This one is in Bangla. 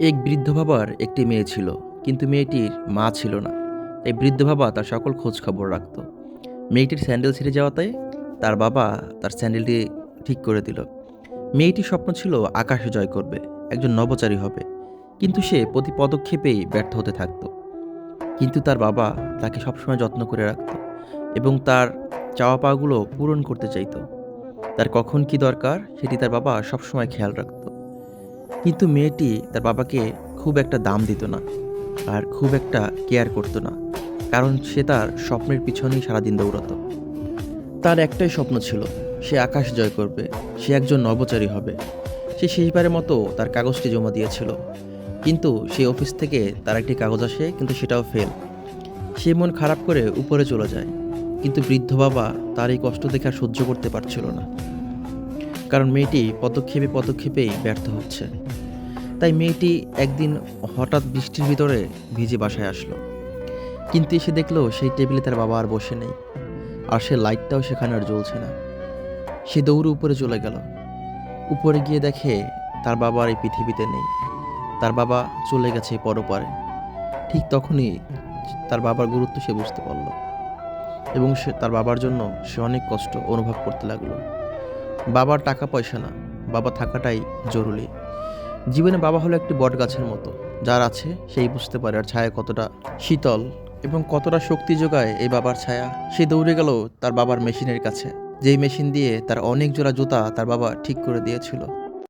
এক বৃদ্ধ বাবার একটি মেয়ে ছিল, কিন্তু মেয়েটির মা ছিল না। এই বৃদ্ধ বাবা তার সকল খোঁজ খবর রাখত। মেয়েটির স্যান্ডেল ছিঁড়ে যাওয়াতে তার বাবা তার স্যান্ডেলটি ঠিক করে দিল। মেয়েটির স্বপ্ন ছিল আকাশ জয় করবে, একজন নভোচারী হবে। কিন্তু সে প্রতি পদক্ষেপেই ব্যর্থ হতে থাকত। কিন্তু তার বাবা তাকে সবসময় যত্ন করে রাখত এবং তার চাওয়া পাওয়াগুলো পূরণ করতে চাইতো। তার কখন কি দরকার সেটি তার বাবা সবসময় খেয়াল রাখত। কিন্তু মেয়েটি তার বাবাকে খুব একটা দাম দিত না, আর খুব একটা কেয়ার করতো না, কারণ সে তার স্বপ্নের পিছনেই সারাদিন দৌড়াতো। তার একটাই স্বপ্ন ছিল, সে আকাশ জয় করবে, সে একজন নভোচারী হবে। সে শেষবারের মতো তার কাগজটি জমা দিয়েছিল, কিন্তু সেই অফিস থেকে তার একটি কাগজ আসে, কিন্তু সেটাও ফেল। সে মন খারাপ করে উপরে চলে যায়, কিন্তু বৃদ্ধ বাবা তার এই কষ্ট দেখে আর সহ্য করতে পারছিল না, কারণ মেয়েটি পদক্ষেপে পদক্ষেপেই ব্যর্থ হচ্ছে। তাই মেয়েটি একদিন হঠাৎ বৃষ্টির ভিতরে ভিজে বাসায় আসলো, কিন্তু এসে দেখলো সেই টেবিলে তার বাবা আর বসে নেই, আর সে লাইটটাও সেখানে আর জ্বলছে না। সে দৌড়ে উপরে চলে গেল। উপরে গিয়ে দেখে তার বাবা আর এই পৃথিবীতে নেই, তার বাবা চলে গেছে এই পরপারে। ঠিক তখনই তার বাবার গুরুত্ব সে বুঝতে পারল, এবং সে তার বাবার জন্য সে অনেক কষ্ট অনুভব করতে লাগলো। বাবার টাকা পয়সা না, বাবা থাকাটাই জরুরি। জীবনে বাবা হলো একটি বট গাছের মতো, যার আছে সেই বুঝতে পারে আর ছায়া কতটা শীতল এবং কতটা শক্তি যোগায় এই বাবার ছায়া। সে দৌড়ে গেল তার বাবার মেশিনের কাছে, যেই মেশিন দিয়ে তার অনেক জোড়া জুতা তার বাবা ঠিক করে দিয়েছিল।